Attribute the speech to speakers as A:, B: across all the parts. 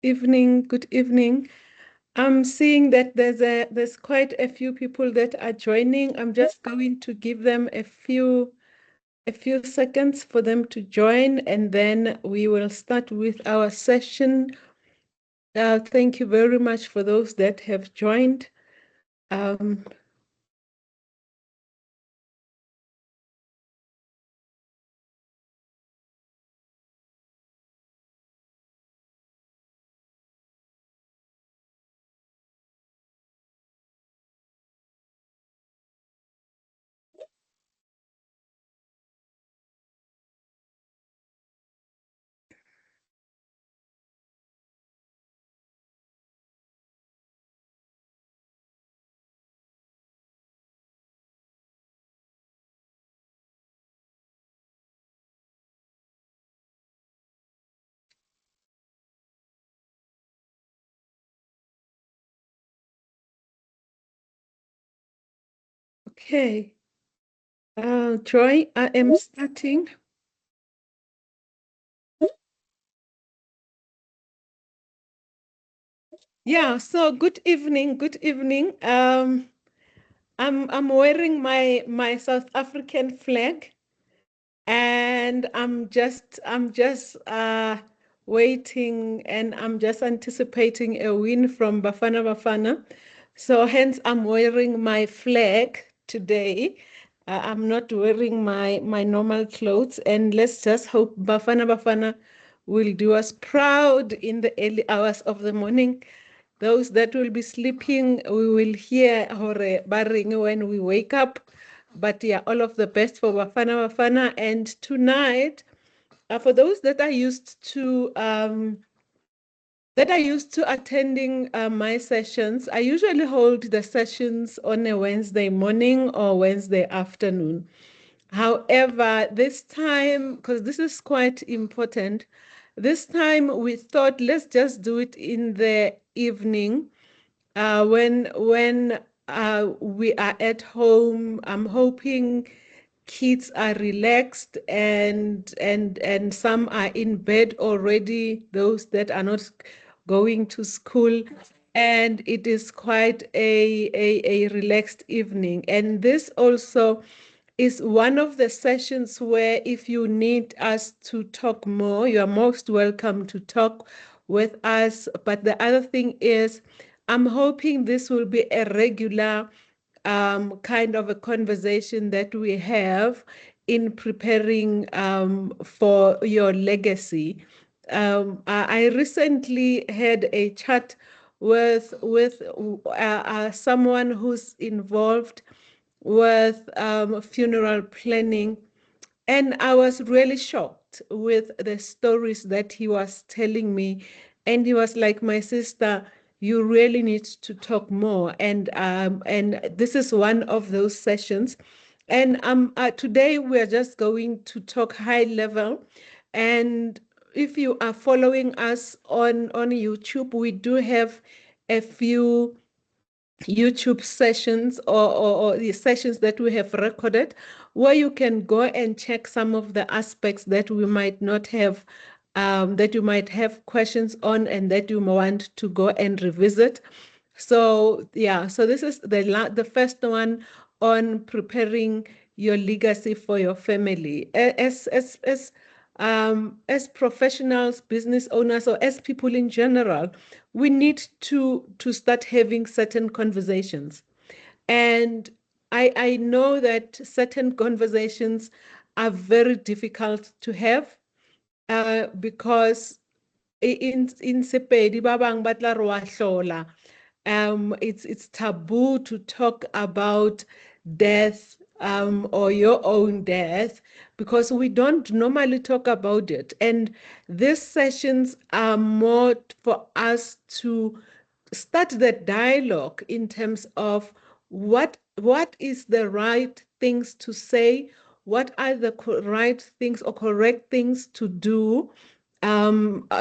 A: evening. Good evening. I'm seeing that there's quite a few people that are joining. I'm just going to give them a few seconds for them to join, and then we will start with our session. Thank you very much for those that have joined. Um, okay. Joy, I am starting. Yeah, so good evening, good evening. I'm wearing my South African flag, and I'm just waiting, and I'm just anticipating a win from Bafana Bafana. So hence I'm wearing my flag today. I'm not wearing my normal clothes, and let's just hope Bafana Bafana will do us proud in the early hours of the morning. Those that will be sleeping, we will hear hore barring when we wake up. But yeah, all of the best for Bafana Bafana. And tonight, for those that are used to attending my sessions, I usually hold the sessions on a Wednesday morning or Wednesday afternoon. However, this time, because this is quite important, this time we thought let's just do it in the evening, when we are at home. I'm hoping kids are relaxed, and some are in bed already, those that are not going to school, and it is quite a relaxed evening. And this also is one of the sessions where if you need us to talk more, you are most welcome to talk with us. But the other thing is, I'm hoping this will be a regular kind of a conversation that we have in preparing for your legacy. I recently had a chat with someone who's involved with funeral planning, and I was really shocked with the stories that he was telling me. And he was like, my sister, you really need to talk more. And this is one of those sessions. And today we're just going to talk high level. And if you are following us on YouTube, we do have a few YouTube sessions, or the sessions that we have recorded, where you can go and check some of the aspects that we might not have, that you might have questions on, and that you want to go and revisit. So yeah, so this is the first one on preparing your legacy for your family. As professionals, business owners, or as people in general, we need to start having certain conversations. And I know that certain conversations are very difficult to have, because in Sepedi ba bang ba tla re wa hlola. It's taboo to talk about death, or your own death, because we don't normally talk about it. And these sessions are more for us to start the dialogue in terms of what is the right things to say, what are the right things or correct things to do,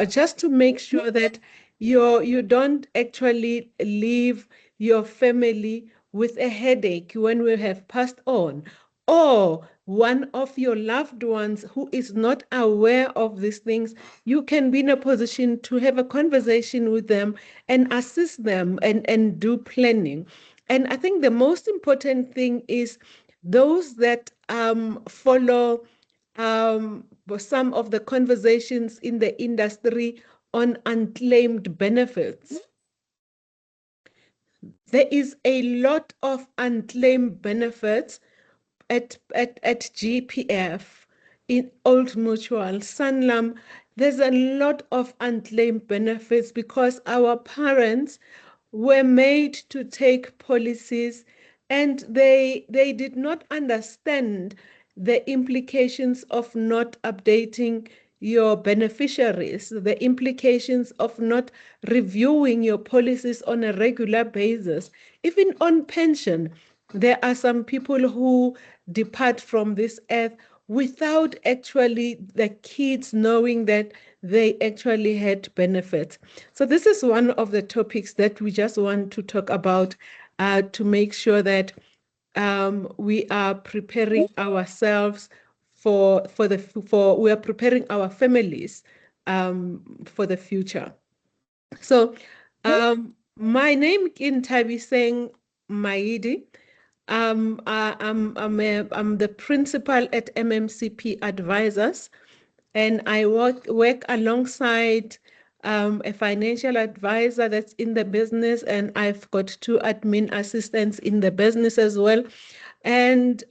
A: just to make sure that you don't actually leave your family with a headache when we have passed on, or one of your loved ones who is not aware of these things, you can be in a position to have a conversation with them and assist them and do planning. And I think the most important thing is those that follow some of the conversations in the industry on unclaimed benefits. There is a lot of unclaimed benefits at GPF, in Old Mutual, Sanlam. There's a lot of unclaimed benefits because our parents were made to take policies and they did not understand the implications of not updating your beneficiaries, the implications of not reviewing your policies on a regular basis. Even on pension, there are some people who depart from this earth without actually the kids knowing that they actually had benefits. So this is one of the topics that we just want to talk about, to make sure that we are preparing ourselves for we are preparing our families for the future. So my name is Tabiseng Maidi. I'm the principal at MMCP Advisors, and I work alongside a financial advisor that's in the business, and I've got two admin assistants in the business as well. And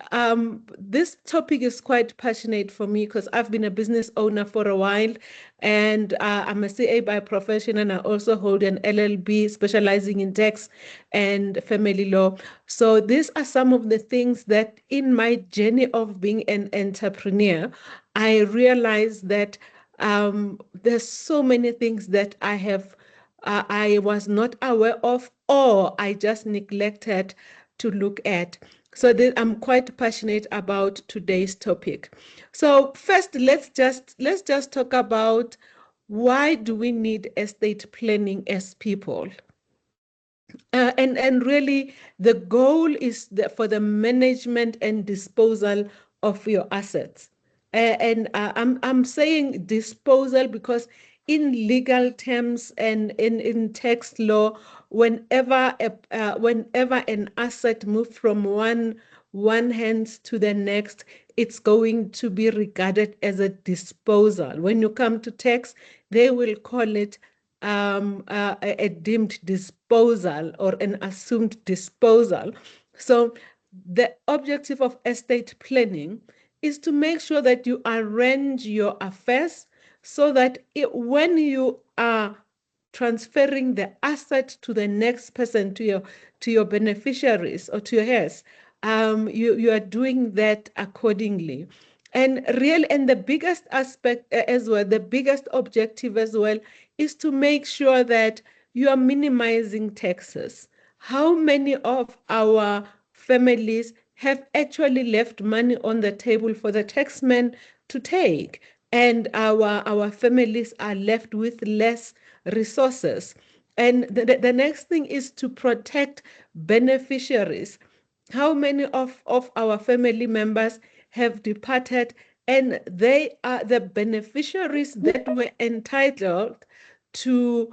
A: this topic is quite passionate for me because I've been a business owner for a while, and I'm a CA by profession, and I also hold an LLB specializing in tax and family law. So these are some of the things that in my journey of being an entrepreneur, I realized that there's so many things that I was not aware of, or I just neglected to look at. So I'm quite passionate about today's topic. So first, let's just talk about why do we need estate planning as people? And really, the goal is for the management and disposal of your assets. And I'm saying disposal because in legal terms and in tax law, whenever an asset moves from one hand to the next, it's going to be regarded as a disposal. When you come to tax, they will call it a deemed disposal or an assumed disposal. So the objective of estate planning is to make sure that you arrange your affairs so that when you are transferring the asset to the next person, to your beneficiaries or to your heirs, you are doing that accordingly. And the biggest aspect as well, the biggest objective as well, is to make sure that you are minimizing taxes. How many of our families have actually left money on the table for the taxman to take, and our families are left with less resources? And the next thing is to protect beneficiaries. How many of our family members have departed and they are the beneficiaries that were entitled to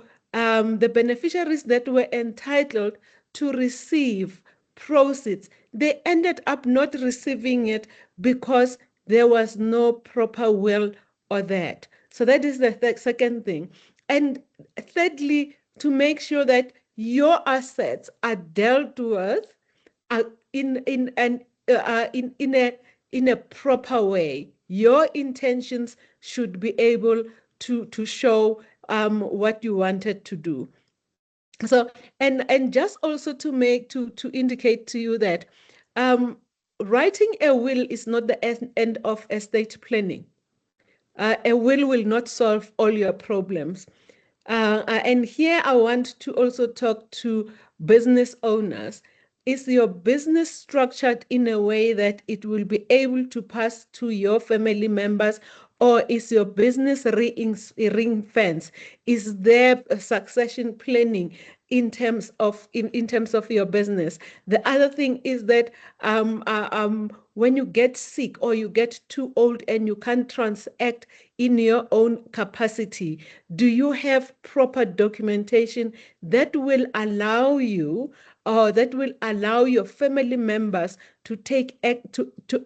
A: receive proceeds? They ended up not receiving it because there was no proper will or that. So that is the second thing. And thirdly, to make sure that your assets are dealt with uh, in an in a proper way. Your intentions should be able to show what you wanted to do. So and just also to indicate to you that writing a will is not the end of estate planning. A will not solve all your problems. And here I want to also talk to business owners. Is your business structured in a way that it will be able to pass to your family members, or is your business ring fence? Is there succession planning in terms of your business? The other thing is that when you get sick or you get too old and you can't transact in your own capacity, do you have proper documentation that will allow you, or that will allow your family members to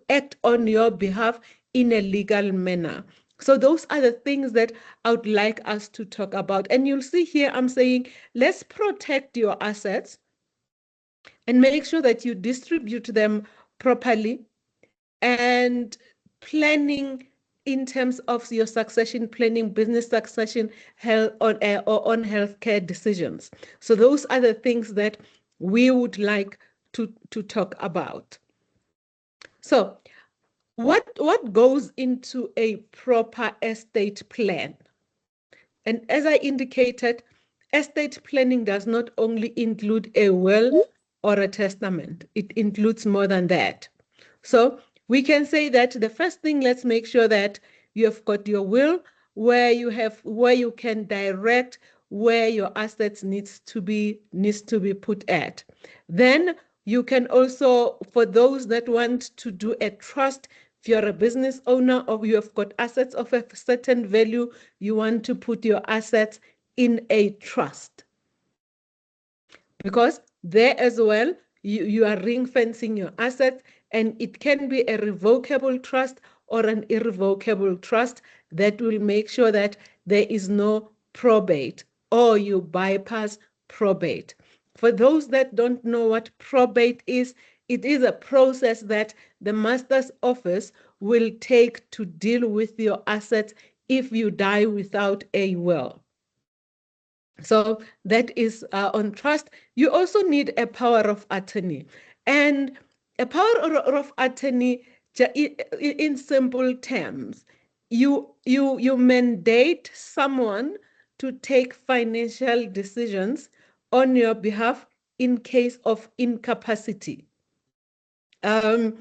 A: act on your behalf in a legal manner? So those are the things that I would like us to talk about. And you'll see here I'm saying, let's protect your assets and make sure that you distribute them properly, and planning in terms of your succession planning, business succession, health or on healthcare decisions. So those are the things that we would like to talk about. So what goes into a proper estate plan? And as I indicated, estate planning does not only include a will or a testament, it includes more than that. So we can say that the first thing, let's make sure that you have got your will where you can direct where your assets needs to be put at. Then you can also, for those that want to do a trust, if you're a business owner or you have got assets of a certain value, you want to put your assets in a trust. Because there as well, you are ring fencing your assets, and it can be a revocable trust or an irrevocable trust that will make sure that there is no probate, or you bypass probate. For those that don't know what probate is, it is a process that the master's office will take to deal with your assets if you die without a will. So that is on trust. You also need a power of attorney. And a power of attorney, in simple terms, you mandate someone to take financial decisions on your behalf in case of incapacity. So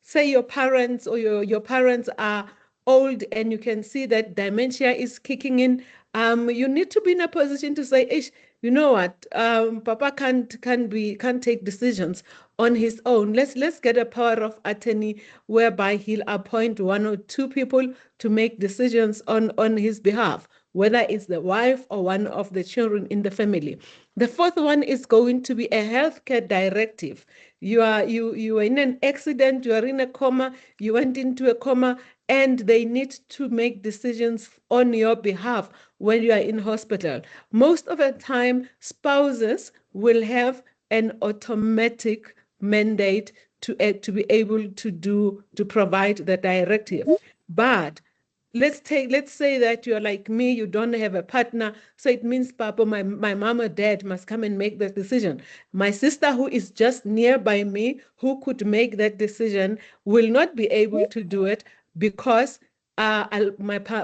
A: say your parents or your parents are old and you can see that dementia is kicking in. You need to be in a position to say, Ish, you know what, Papa can't take decisions on his own. Let's get a power of attorney whereby he'll appoint one or two people to make decisions on his behalf, whether it's the wife or one of the children in the family. The fourth one is going to be a healthcare directive. You are in an accident, you are in a coma, you went into a coma, and they need to make decisions on your behalf when you are in hospital. Most of the time, spouses will have an automatic mandate to be able to provide the directive. But let's say that you're like me, you don't have a partner, so it means Papa, my mom or dad must come and make that decision. My sister, who is just nearby me, who could make that decision, will not be able to do it because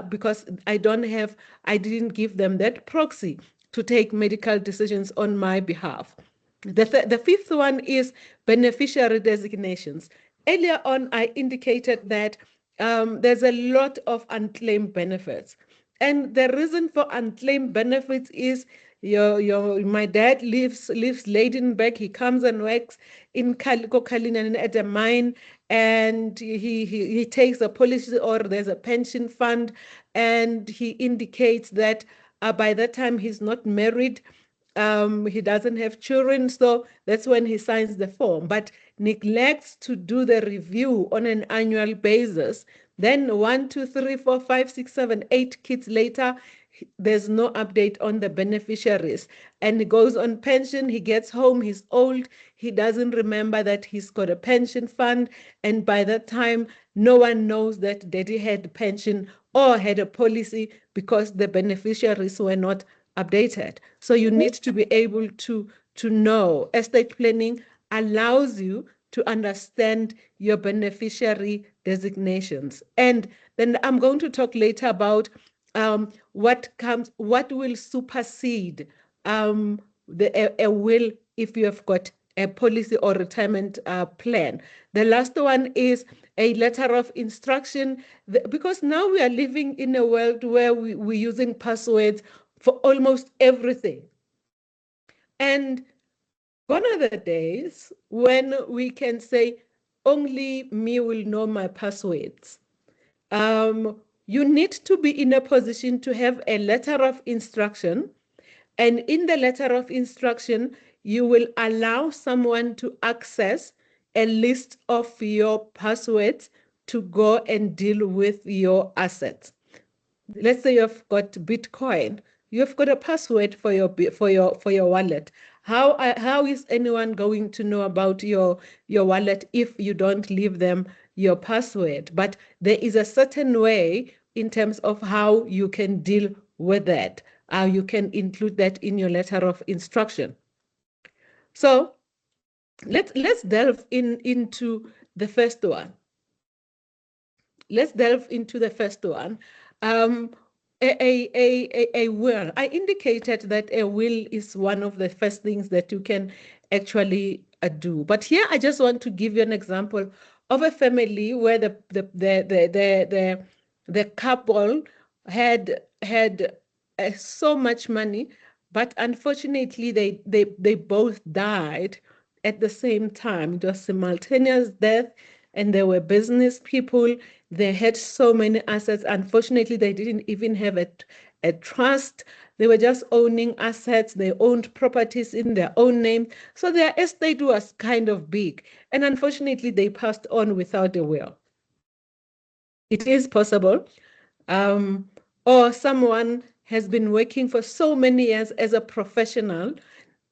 A: because I didn't give them that proxy to take medical decisions on my behalf. The fifth one is beneficiary designations. Earlier on, I indicated that there's a lot of unclaimed benefits. And the reason for unclaimed benefits is my dad lives Leidenburg. He comes and works in Kalinin at a mine, and he takes a policy, or there's a pension fund, and he indicates that by that time he's not married, he doesn't have children, so that's when he signs the form, but neglects to do the review on an annual basis. Then 1, 2, 3, 4, 5, 6, 7, 8 kids later, there's no update on the beneficiaries. And he goes on pension, he gets home, he's old, he doesn't remember that he's got a pension fund. And by that time, no one knows that daddy had pension or had a policy because the beneficiaries were not updated. So you need to be able to know. Estate planning allows you to understand your beneficiary designations. And then I'm going to talk later about what will supersede a will if you have got a policy or retirement plan. The last one is a letter of instruction, because now we are living in a world where we're using passwords for almost everything. And gone are the days when we can say, only me will know my passwords. You need to be in a position to have a letter of instruction. And in the letter of instruction, you will allow someone to access a list of your passwords to go and deal with your assets. Let's say you've got Bitcoin, you've got a password for your wallet. How is anyone going to know about your wallet if you don't leave them your password? But there is a certain way in terms of how you can deal with that. You can include that in your letter of instruction. So let's delve into the first one. Let's delve into the first one. Um, a will. I indicated that a will is one of the first things that you can actually do. But here I just want to give you an example of a family where the couple had so much money, but unfortunately they both died at the same time. It was simultaneous death, and they were business people. They had so many assets. Unfortunately, they didn't even have a trust. They were just owning assets. They owned properties in their own name. So their estate was kind of big. And unfortunately, they passed on without a will. It is possible. Um, or someone has been working for so many years as a professional,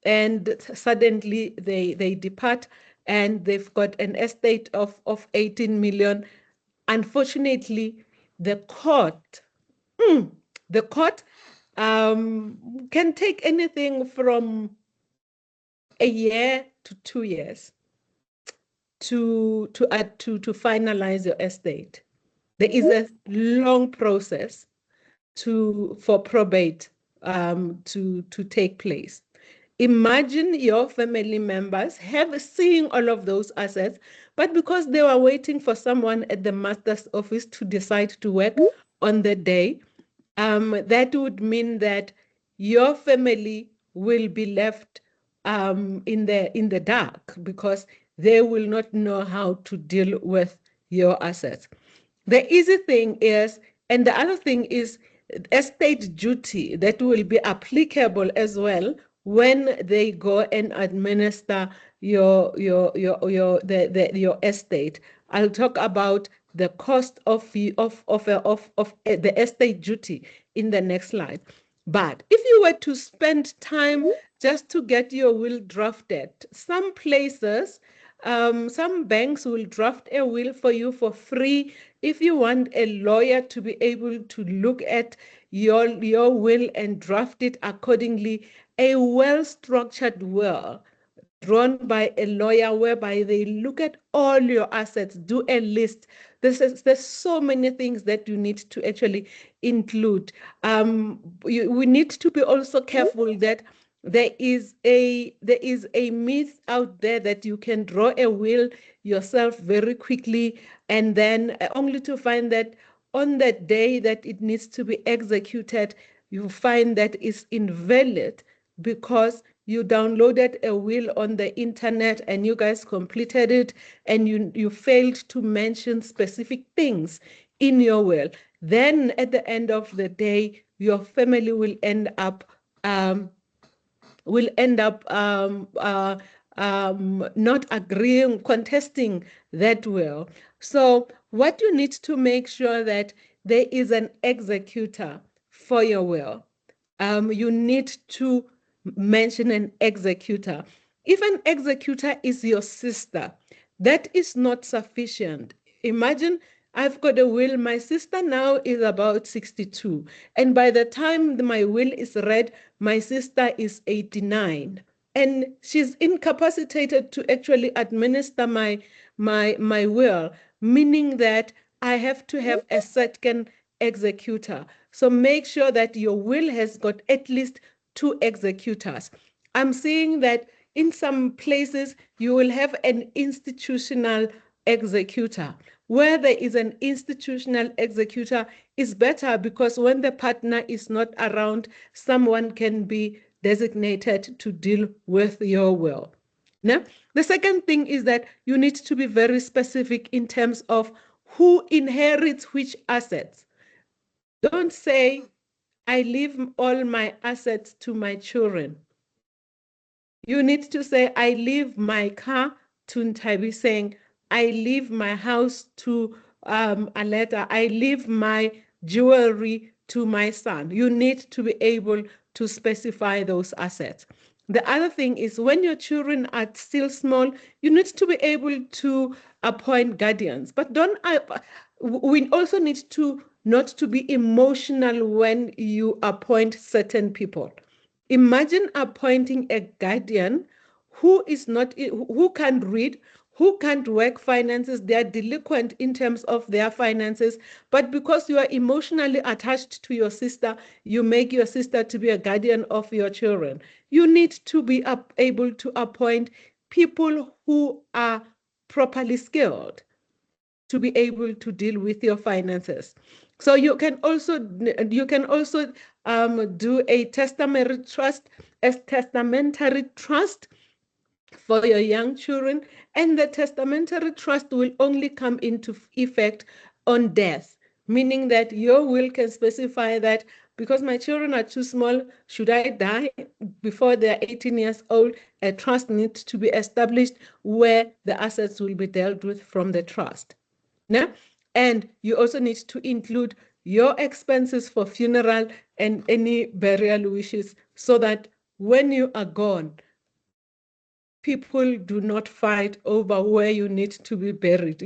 A: and suddenly they depart and they've got an estate of 18 million. Unfortunately, the court, the court can take anything from a year to 2 years to finalize your estate. There is a long process for probate to take place. Imagine your family members have seeing all of those assets, but because they were waiting for someone at the master's office to decide to work on the day, that would mean that your family will be left in the dark because they will not know how to deal with your assets. The easy thing is, and the other thing is estate duty that will be applicable as well when they go and administer your estate. I'll talk about the cost of the estate duty in the next slide. But if you were to spend time just to get your will drafted, some places, some banks will draft a will for you for free. If you want a lawyer to be able to look at your will and draft it accordingly, a well-structured will drawn by a lawyer whereby they look at all your assets, do a list. There's so many things that you need to actually include. We need to be also careful that there is a myth out there that you can draw a will yourself very quickly and then only to find that on that day that it needs to be executed, you find that it's invalid because you downloaded a will on the internet and you guys completed it and you failed to mention specific things in your will. Then at the end of the day, your family will end up not agreeing, contesting that will. So what you need to make sure that there is an executor for your will. You need to mention an executor. If an executor is your sister, that is not sufficient. Imagine I've got a will. My sister now is about 62. And by the time my will is read, my sister is 89. And she's incapacitated to actually administer my will, meaning that I have to have a second executor. So make sure that your will has got at least two executors. I'm seeing that in some places you will have an institutional executor. Where there is an institutional executor is better because when the partner is not around, someone can be designated to deal with your will. Now, the second thing is that you need to be very specific in terms of who inherits which assets. Don't say, I leave all my assets to my children. You need to say, I leave my car to Ntabi, saying, I leave my house to Aleta. I leave my jewelry to my son. You need to be able to specify those assets. The other thing is when your children are still small, you need to be able to appoint guardians. But don't we also need to not to be emotional when you appoint certain people. Imagine appointing a guardian who is not who can't read, who can't work finances, they are delinquent in terms of their finances, but because you are emotionally attached to your sister, you make your sister to be a guardian of your children. You need to be able to appoint people who are properly skilled to be able to deal with your finances. So you can also do a testamentary trust for your young children, and the testamentary trust will only come into effect on death, meaning that your will can specify that because my children are too small, should I die before they're 18 years old, a trust needs to be established where the assets will be dealt with from the trust. Now, and you also need to include your expenses for funeral and any burial wishes so that when you are gone, people do not fight over where you need to be buried.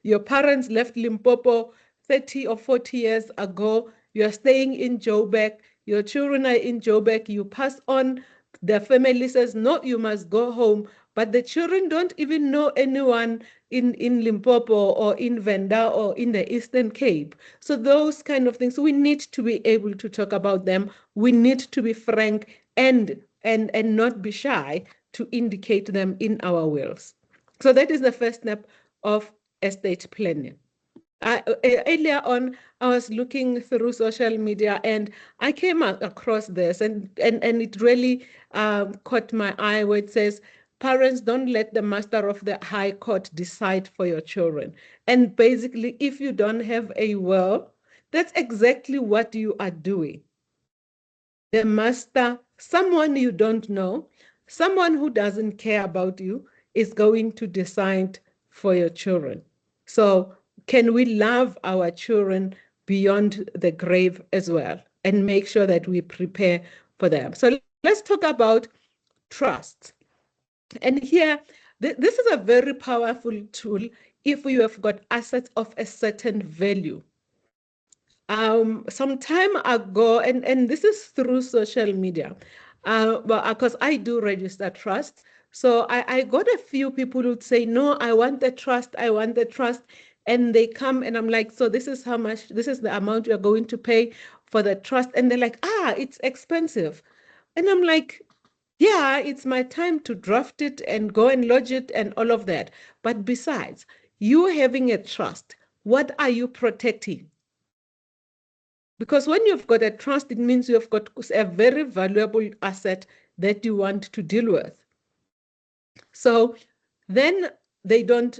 A: Your parents left Limpopo 30 or 40 years ago. You're staying in Joburg. Your children are in Joburg. You pass on. The family says, no, you must go home. But the children don't even know anyone in Limpopo or in Venda or in the Eastern Cape. So those kind of things, we need to be able to talk about them. We need to be frank and not be shy to indicate them in our wills. So that is the first step of estate planning. Earlier on, I was looking through social media and I came across this and it really caught my eye where it says, parents, don't let the master of the high court decide for your children. And basically, if you don't have a will, that's exactly what you are doing. The master, someone you don't know, someone who doesn't care about you, is going to decide for your children. So, can we love our children beyond the grave as well and make sure that we prepare for them? So, let's talk about trust. And here, this is a very powerful tool if you have got assets of a certain value. Some time ago, and this is through social media, but because I do register trusts, so I got a few people who'd say, no, I want the trust, I want the trust. And they come and I'm like, so this is how much, this is the amount you're going to pay for the trust. And they're like, it's expensive. And I'm like, yeah, it's my time to draft it and go and lodge it and all of that. But besides, you having a trust, what are you protecting? Because when you've got a trust, it means you've got a very valuable asset that you want to deal with. So then they don't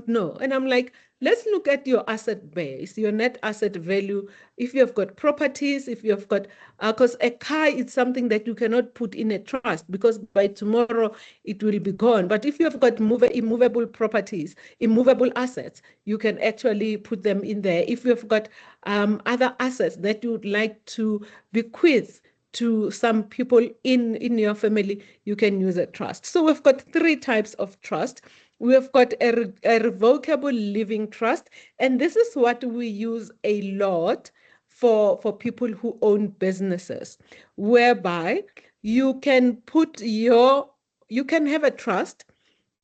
A: know. And I'm like, let's look at your asset base, your net asset value. If you've got properties, if you've got, because a car is something that you cannot put in a trust because by tomorrow it will be gone. But if you've got immovable properties, immovable assets, you can actually put them in there. If you've got other assets that you would like to bequeath to some people in your family, you can use a trust. So we've got three types of trust. We've got a revocable living trust, and this is what we use a lot for people who own businesses, whereby you can have a trust,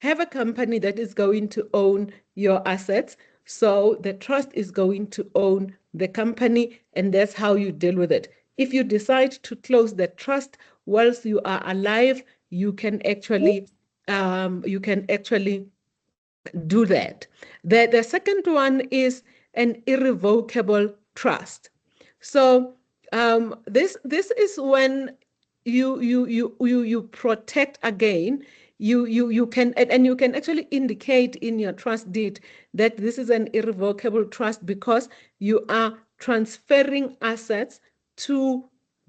A: have a company that is going to own your assets. So the trust is going to own the company, and that's how you deal with it. If you decide to close the trust whilst you are alive, you can actually do that. The second one is an irrevocable trust. So this is when you protect again you can, and you can actually indicate in your trust deed that this is an irrevocable trust because you are transferring assets to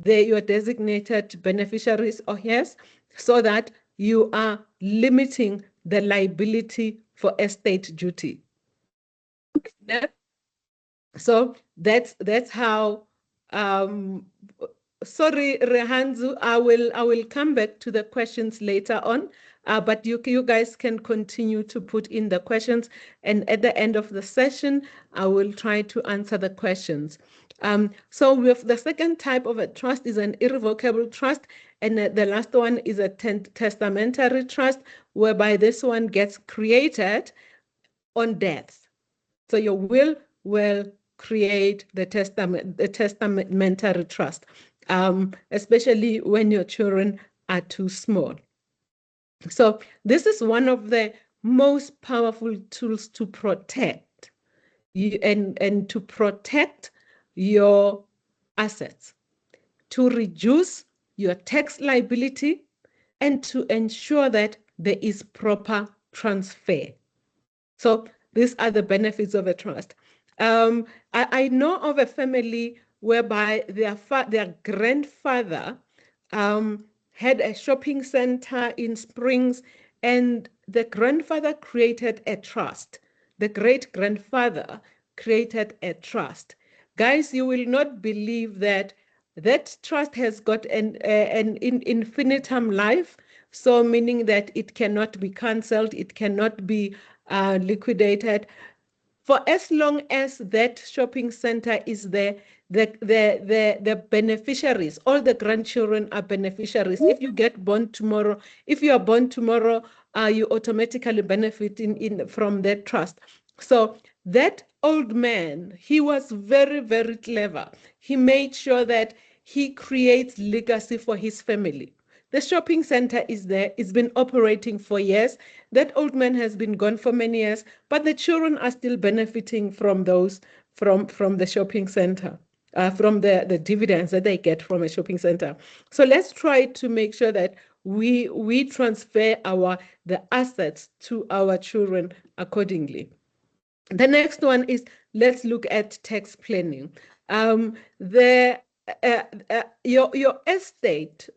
A: your designated beneficiaries or heirs, so that you are limiting the liability for estate duty. So that's how. Um, sorry, Rehanzu, I will come back to the questions later on. But you guys can continue to put in the questions, and at the end of the session, I will try to answer the questions. So with the second type of a trust is an irrevocable trust, and the last one is a testamentary trust, whereby this one gets created on death. So your will create the testamentary trust, especially when your children are too small. So this is one of the most powerful tools to protect you and to protect your assets, to reduce your tax liability, and to ensure that there is proper transfer. So these are the benefits of a trust. I know of a family whereby their grandfather had a shopping center in Springs, and the grandfather created a trust. The great-grandfather created a trust. Guys, you will not believe that that trust has got an infinitum life, so meaning that it cannot be cancelled, it cannot be liquidated. For as long as that shopping center is there, the beneficiaries, all the grandchildren are beneficiaries. If you get born tomorrow, if you are born tomorrow, you automatically benefit from that trust. So that old man, he was very, very clever. He made sure that he creates legacy for his family. The shopping center is there. It's been operating for years. That old man has been gone for many years, but the children are still benefiting from those from the shopping center, from the dividends that they get from a shopping center. So let's try to make sure that we transfer the assets to our children accordingly. The next one is, let's look at tax planning. The your estate,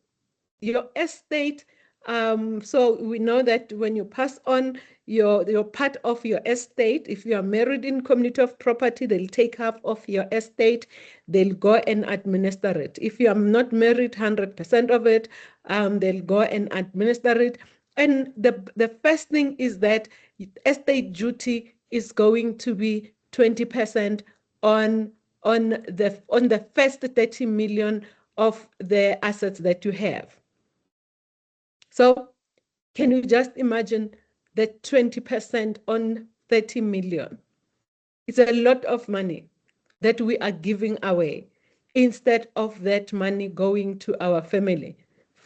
A: so we know that when you pass on your part of your estate, if you are married in community of property, they'll take half of your estate, they'll go and administer it. If you are not married, 100% of it, they'll go and administer it. And the first thing is that estate duty is going to be 20% on the first 30 million of the assets that you have. So can you just imagine that 20% on 30 million? It's a lot of money that we are giving away instead of that money going to our family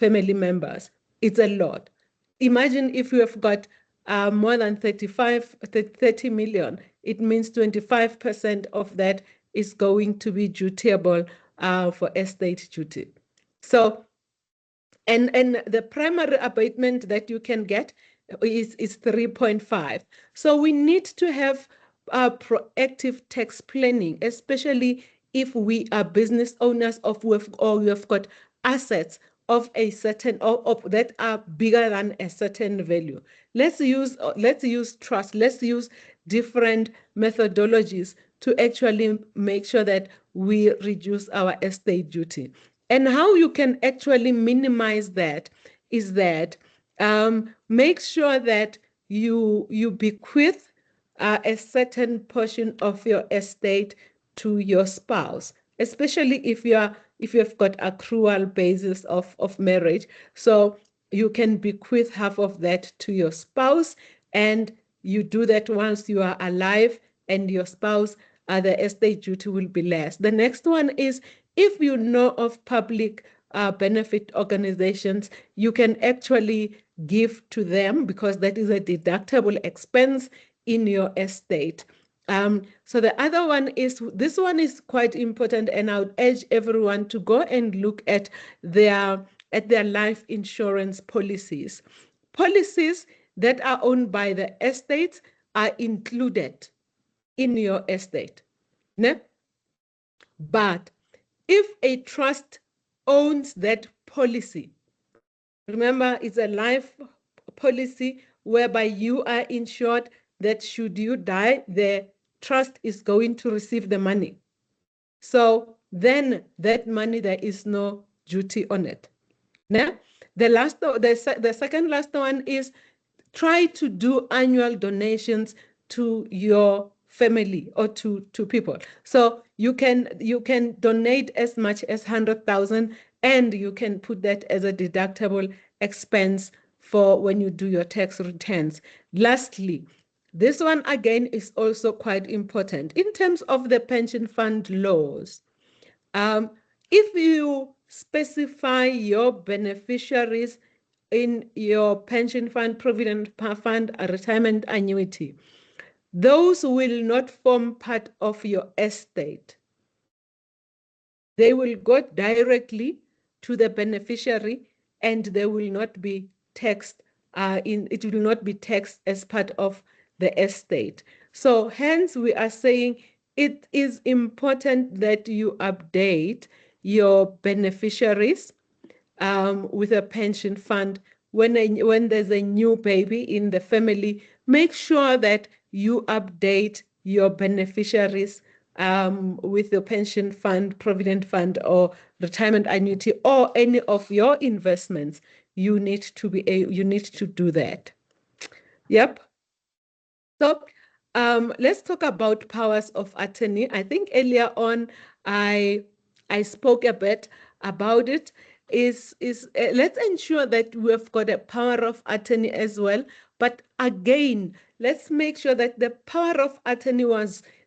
A: members. It's a lot. Imagine if you have got more than 30 million, it means 25% of that is going to be dutiable for estate duty. So and the primary abatement that you can get is 3.5. So we need to have proactive tax planning, especially if we are business owners or we've got assets of a certain of that are bigger than a certain value. Let's use trust. Let's use different methodologies to actually make sure that we reduce our estate duty. And how you can actually minimize that is that make sure that you bequeath a certain portion of your estate to your spouse, especially if you've got accrual basis of marriage. So you can bequeath half of that to your spouse, and you do that once you are alive, and your spouse, the estate duty will be less. The next one is, if you know of public benefit organizations, you can actually give to them because that is a deductible expense in your estate. So the other one is, this one is quite important, and I would urge everyone to go and look at their life insurance policies. policies that are owned by the estates are included in your estate. Ne? But if a trust owns that policy, remember, it's a life policy whereby you are insured that should you die, the trust is going to receive the money. So then that money, there is no duty on it. Now, the second last one is try to do annual donations to your family or to people. So you can donate as much as 100,000, and you can put that as a deductible expense for when you do your tax returns. Lastly, this one again is also quite important in terms of the pension fund laws. If you specify your beneficiaries in your pension fund, provident fund, a retirement annuity, those will not form part of your estate. They will go directly to the beneficiary, and they will not be taxed. It will not be taxed as part of the estate. So hence we are saying it is important that you update your beneficiaries with a pension fund. When there's a new baby in the family, make sure that you update your beneficiaries with your pension fund, provident fund, or retirement annuity, or any of your investments. You need to do that. Yep. So let's talk about powers of attorney. I think earlier on I spoke a bit about it. Let's ensure that we've got a power of attorney as well. But again, let's make sure that the power of attorney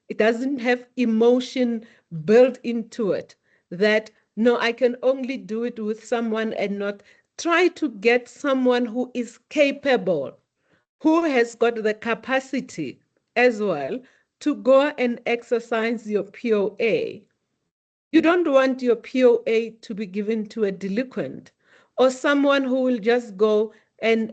A: it doesn't have emotion built into it. That no, I can only do it with someone and not try to get someone who is capable, who has got the capacity as well to go and exercise your POA. You don't want your POA to be given to a delinquent or someone who will just go and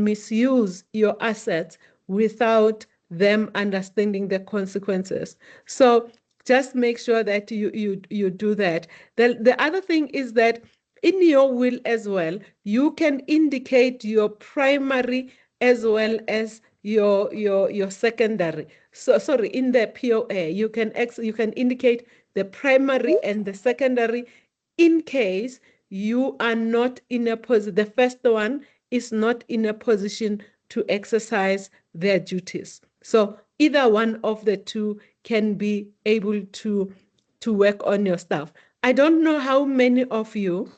A: misuse your assets without them understanding the consequences. So just make sure that you do that. The other thing is that in your will as well, you can indicate your primary as well as your secondary. So sorry, in the POA, you can indicate the primary and the secondary in case you are not in a position, the first one is not in a position to exercise their duties. So either one of the two can be able to work on your stuff. I don't know how many of you,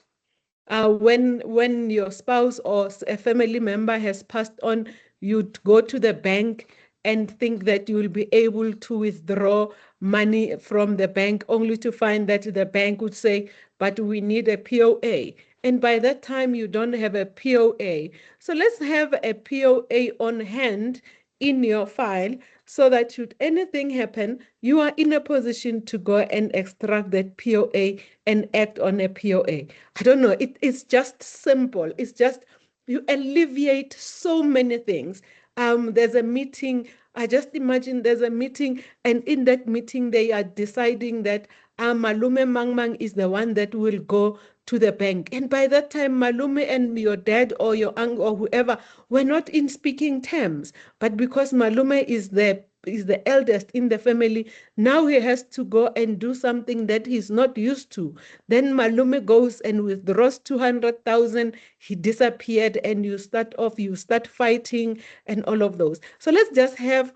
A: when your spouse or a family member has passed on, you'd go to the bank and think that you will be able to withdraw money from the bank, only to find that the bank would say, but we need a POA. And by that time, you don't have a POA. So let's have a POA on hand in your file so that should anything happen, you are in a position to go and extract that POA and act on a POA. I don't know, it's just simple. It's just, you alleviate so many things. There's a meeting, I just imagine there's a meeting, and in that meeting they are deciding that Malume Mangmang is the one that will go to the bank. And by that time, Malume and your dad or your uncle or whoever were not in speaking terms. But because Malume is the eldest in the family, now he has to go and do something that he's not used to. Then Malume goes and withdraws 200,000, he disappeared, and you start fighting and all of those. So let's just have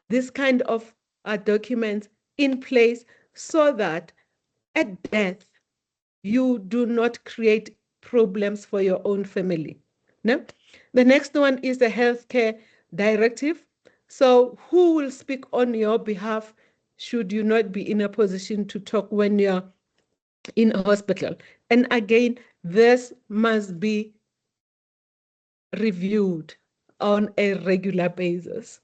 A: this kind of documents in place so that at death, you do not create problems for your own family. No? The next one is the healthcare directive. So who will speak on your behalf should you not be in a position to talk when you're in a hospital? And again, this must be reviewed on a regular basis.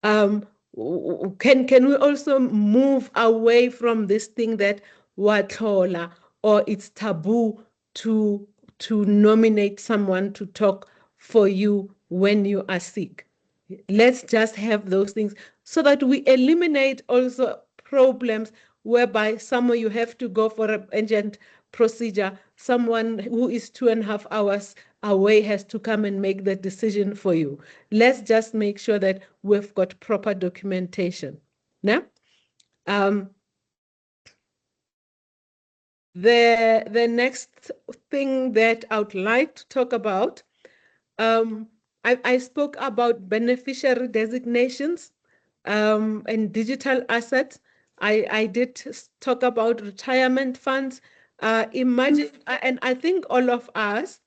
A: Can we also move away from this thing that wathola or it's taboo to nominate someone to talk for you when you are sick. Let's just have those things so that we eliminate also problems whereby somewhere you have to go for an urgent procedure. Someone who is 2.5 hours away has to come and make the decision for you. Let's just make sure that we've got proper documentation. Now, um, the next thing that I would like to talk about, um, I spoke about beneficiary designations and digital assets. I did talk about retirement funds. Imagine, and I think all of us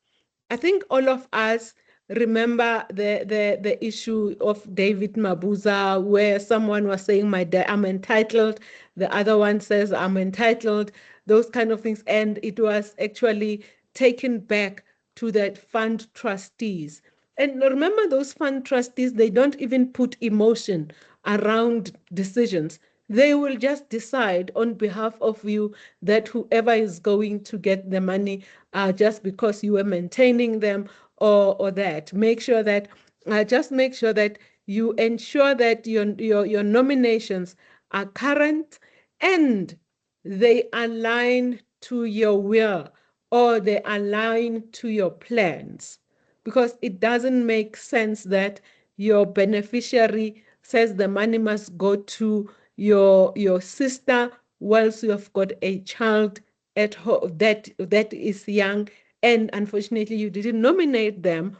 A: remember the issue of David Mabuza, where someone was saying, I'm entitled. The other one says, I'm entitled, those kind of things. And it was actually taken back to the fund trustees. And remember, those fund trustees, they don't even put emotion around decisions. They will just decide on behalf of you that whoever is going to get the money, just because you are maintaining them, or that. Make sure that just make sure that you ensure that your nominations are current and they align to your will, or they align to your plans, because it doesn't make sense that your beneficiary says the money must go to your sister whilst you have got a child at home that is young, and unfortunately you didn't nominate them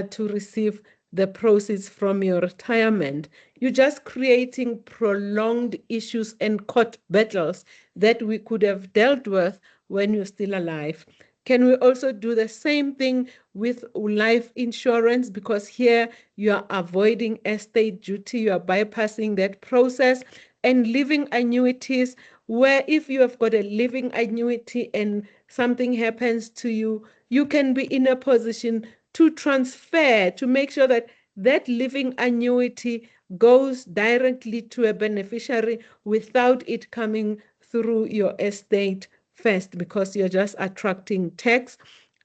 A: to receive the proceeds from your retirement. You're just creating prolonged issues and court battles that we could have dealt with when you're still alive. Can we also do the same thing with life insurance? Because here you are avoiding estate duty, you are bypassing that process. And living annuities, where if you have got a living annuity and something happens to you, you can be in a position to transfer, to make sure that that living annuity goes directly to a beneficiary without it coming through your estate first, because you're just attracting tax.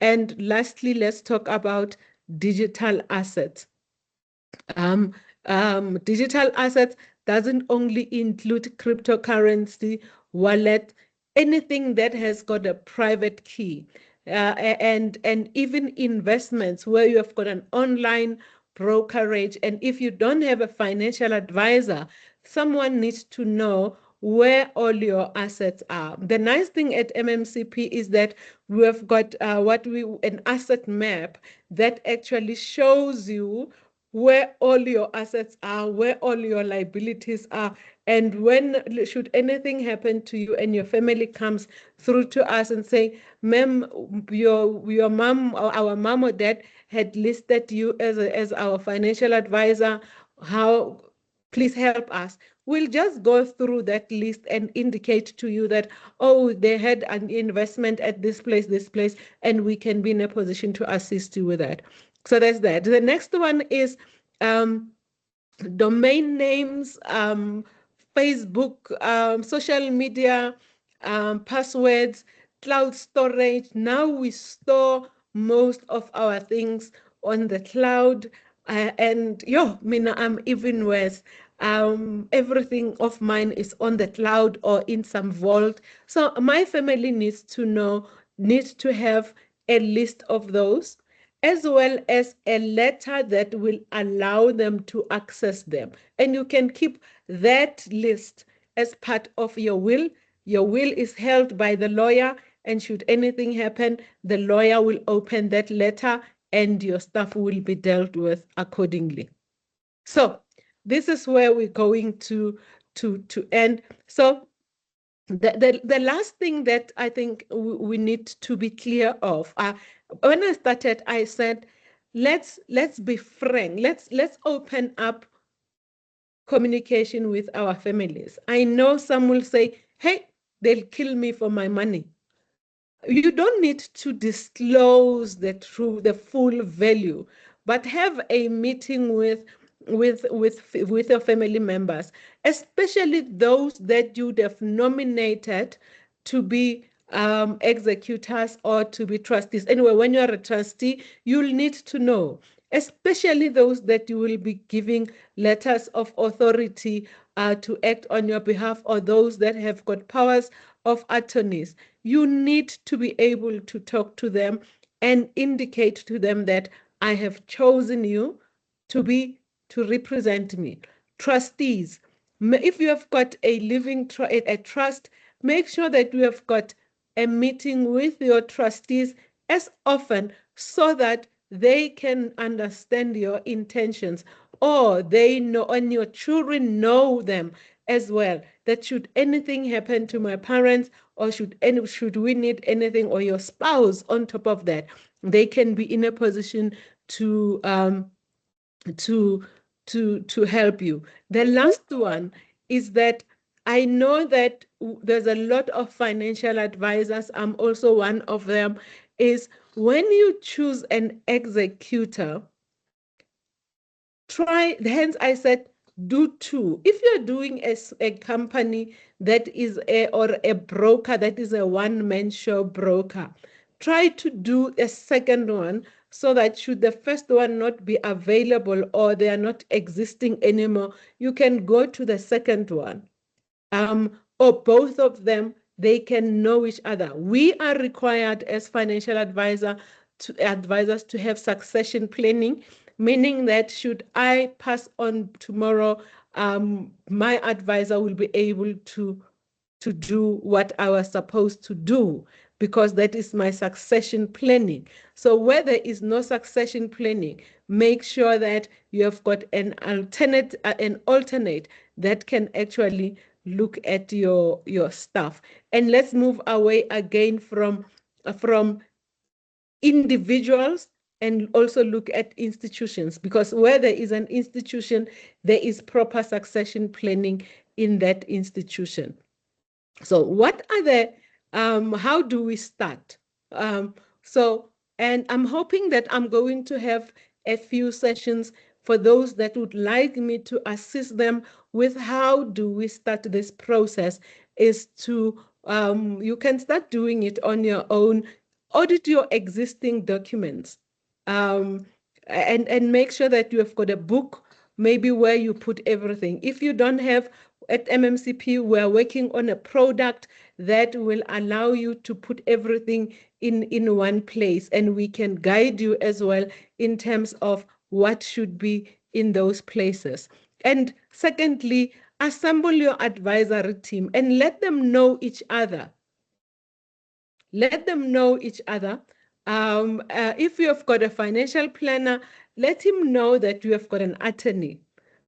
A: And lastly, let's talk about digital assets. Um, Digital assets doesn't only include cryptocurrency, wallet, anything that has got a private key, and even investments where you have got an online brokerage. And if you don't have a financial advisor, someone needs to know where all your assets are. The nice thing at MMCP is that we have got an asset map that actually shows you where all your assets are, where all your liabilities are, and when should anything happen to you and your family comes through to us and say, ma'am, your mom or our mom or dad had listed you as our financial advisor. How, please help us. We'll just go through that list and indicate to you that, oh, they had an investment at this place, and we can be in a position to assist you with that. So that's that. The next one is um, domain names, Facebook, social media, passwords, cloud storage. Now we store most of our things on the cloud. And Mina, I'm even worse. Everything of mine is on the cloud or in some vault. So my family needs to have a list of those, as well as a letter that will allow them to access them. And you can keep that list as part of your will. Your will is held by the lawyer, and should anything happen, the lawyer will open that letter and your stuff will be dealt with accordingly. So this is where we're going to end. So the last thing that I think we need to be clear of, when I started, I said, let's be frank. Let's open up communication with our families. I know some will say, hey, they'll kill me for my money. You don't need to disclose the full value, but have a meeting with your family members, especially those that you'd have nominated to be executors or to be trustees. Anyway, when you're a trustee, you'll need to know, especially those that you will be giving letters of authority to act on your behalf, or those that have got powers of attorneys. You need to be able to talk to them and indicate to them that I have chosen you to be to represent me. Trustees, if you have got a living a trust, make sure that you have got a meeting with your trustees as often so that they can understand your intentions, or they know, and your children know them as well, that should anything happen to my parents, or should we need anything, or your spouse on top of that, they can be in a position to to to help you. The last one is that I know that there's a lot of financial advisors. I'm also one of them. Is when you choose an executor, try, hence I said do two. If you're doing a company that is or a broker that is a one-man show broker, try to do a second one, so that should the first one not be available or they are not existing anymore, you can go to the second one, or both of them, they can know each other. We are required as financial advisors to have succession planning, meaning that should I pass on tomorrow, my advisor will be able to do what I was supposed to do, because that is my succession planning. So where there is no succession planning, make sure that you have got an alternate that can actually look at your stuff. And let's move away again from individuals and also look at institutions, because where there is an institution, there is proper succession planning in that institution. So what are the, how do we start? So, and I'm hoping that I'm going to have a few sessions for those that would like me to assist them with how do we start this process, is to, you can start doing it on your own, audit your existing documents, um, and make sure that you have got a book, maybe where you put everything. If you don't have, at MMCP, we're working on a product that will allow you to put everything in one place, and we can guide you as well in terms of what should be in those places. And secondly, assemble your advisory team and let them know each other. Let them know each other. If you have got a financial planner, let him know that you have got an attorney,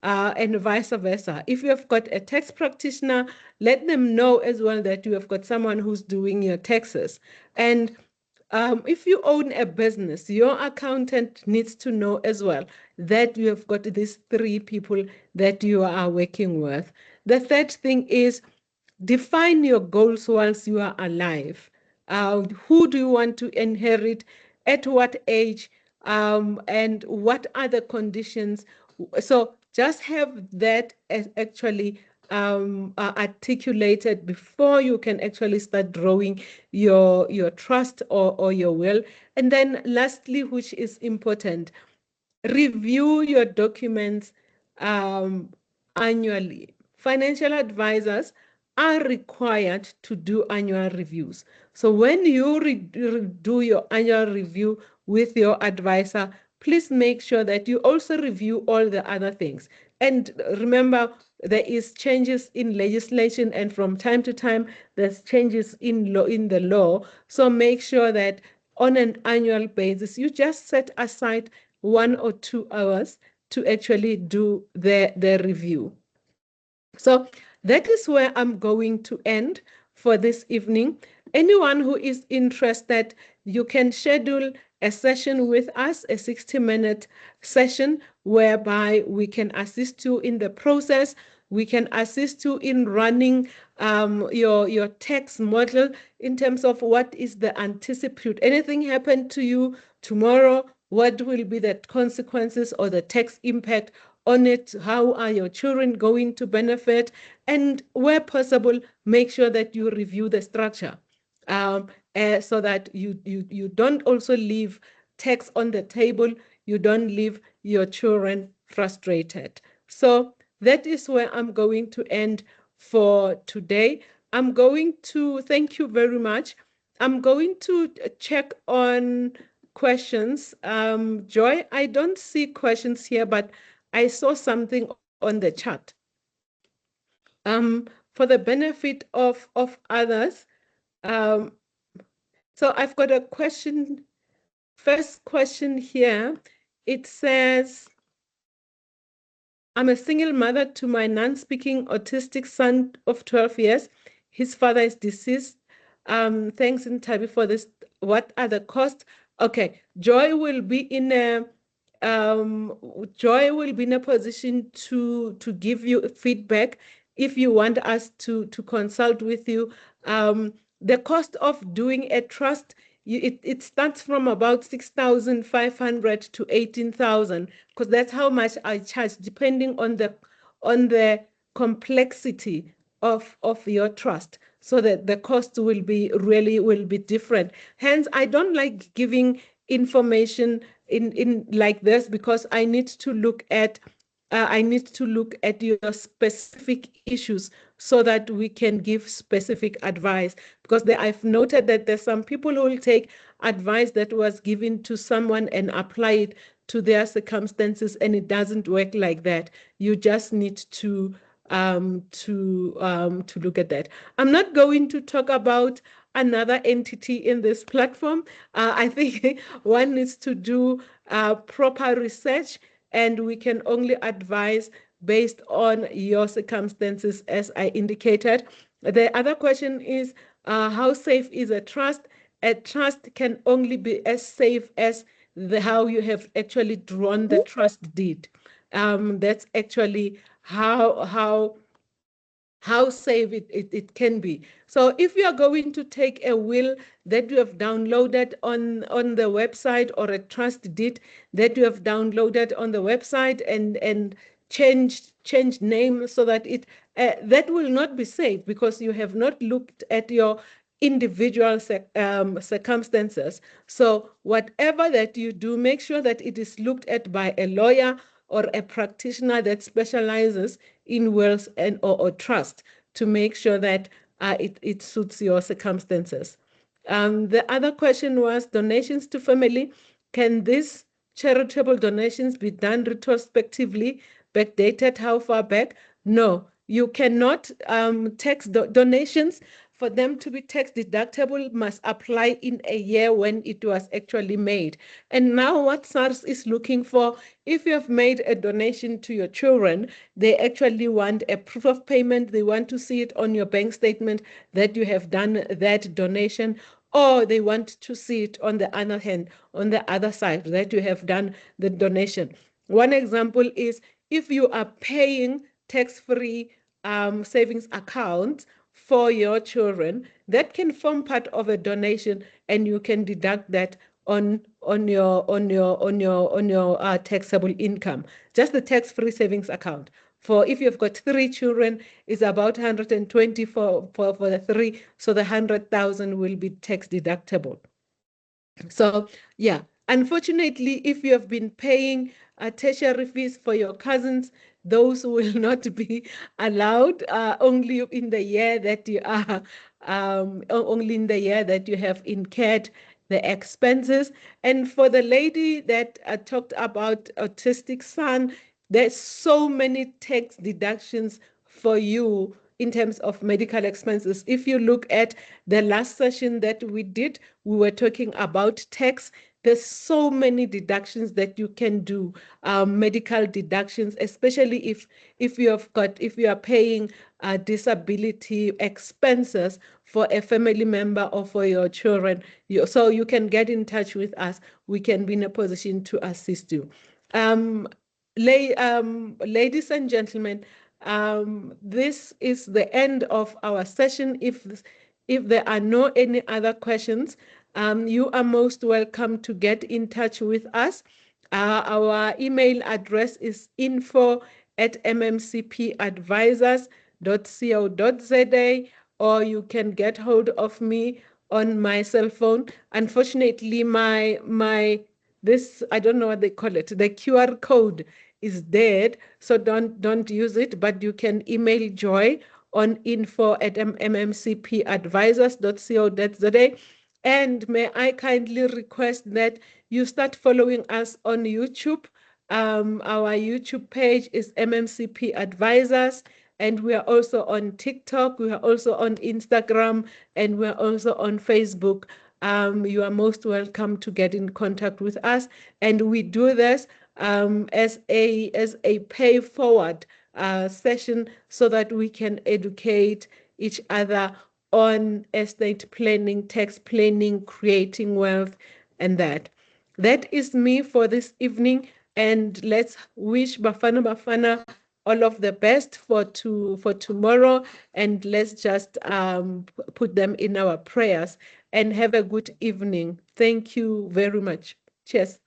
A: and vice versa. If you have got a tax practitioner, let them know as well that you have got someone who's doing your taxes. And if you own a business, your accountant needs to know as well that you have got these three people that you are working with. The third thing is, define your goals whilst you are alive. Who do you want to inherit? At what age? And what are the conditions? So just have that as actually articulated before you can actually start drawing your trust or your will. And then lastly, which is important, review your documents um, annually. Financial advisors are required to do annual reviews. So when you do your annual review with your advisor, please make sure that you also review all the other things. And remember, there is changes in legislation, and from time to time, there's changes in the law. So make sure that on an annual basis, you just set aside 1 or 2 hours to actually do the review. So that is where I'm going to end for this evening. Anyone who is interested, you can schedule a session with us, a 60-minute session, whereby we can assist you in the process. We can assist you in running your tax model in terms of what is the anticipate. Anything happen to you tomorrow, what will be the consequences or the tax impact on it? How are your children going to benefit? And where possible, make sure that you review the structure. so that you don't also leave tax on the table, you don't leave your children frustrated. So that is where I'm going to end for today. I'm going to thank you very much. I'm going to check on questions. Joy, I don't see questions here, but I saw something on the chat. For the benefit of others, um, so I've got a question. First question here. It says, I'm a single mother to my non-speaking autistic son of 12 years. His father is deceased. Thanks in Tabi for this. What are the costs? Okay, um, Joy will be in a position to give you feedback if you want us to consult with you. The cost of doing a trust, it starts from about 6,500 to 18,000, because that's how much I charge, depending on the complexity of your trust. So that the cost will be different. Hence, I don't like giving information in like this, because I need to look at your specific issues so that we can give specific advice. Because I've noted that there's some people who will take advice that was given to someone and apply it to their circumstances, and it doesn't work like that. You just need to look at that. I'm not going to talk about another entity in this platform. I think one needs to do proper research, and we can only advise based on your circumstances, as I indicated. The other question is, how safe is a trust? A trust can only be as safe as how you have actually drawn the trust deed. That's actually how safe it can be. So if you are going to take a will that you have downloaded on the website, or a trust deed that you have downloaded on the website, and changed name, so that that will not be safe, because you have not looked at your individual circumstances. So whatever that you do, make sure that it is looked at by a lawyer or a practitioner that specializes in wills or trust, to make sure that it suits your circumstances. The other question was donations to family. Can these charitable donations be done retrospectively, backdated how far back? No, you cannot tax donations. For them to be tax deductible, must apply in a year when it was actually made. And now what SARS is looking for, if you have made a donation to your children, they actually want a proof of payment. They want to see it on your bank statement that you have done that donation, or they want to see it on the other hand, on the other side, that you have done the donation. One example is, if you are paying tax-free savings accounts for your children, that can form part of a donation, and you can deduct that on your taxable income. Just the tax-free savings account. For if you've got 3 children, it's about 120 for the three, so the 100,000 will be tax deductible. So, yeah, unfortunately, if you have been paying tertiary fees for your cousins, those will not be allowed, only in the year that you are, only in the year that you have incurred the expenses. And for the lady that talked about autistic son, there's so many tax deductions for you in terms of medical expenses. If you look at the last session that we did, we were talking about tax. There's so many deductions that you can do, medical deductions, especially if you are paying disability expenses for a family member or for your children. So you can get in touch with us. We can be in a position to assist you. Um, Ladies and gentlemen, this is the end of our session. If there are no any other questions, you are most welcome to get in touch with us. Our email address is info@mmcpadvisors.co.za, or you can get hold of me on my cell phone. Unfortunately, my this, I don't know what they call it, the QR code is dead, so don't use it, but you can email Joy on info@mmcpadvisors.co.za. And may I kindly request that you start following us on YouTube. Our YouTube page is MMCP Advisors, and we are also on TikTok, we are also on Instagram, and we're also on Facebook. You are most welcome to get in contact with us, and we do this as a pay forward session so that we can educate each other on estate planning, tax planning, creating wealth, and that. That is me for this evening, and let's wish Bafana Bafana all of the best for tomorrow, and let's just put them in our prayers, and have a good evening. Thank you very much. Cheers.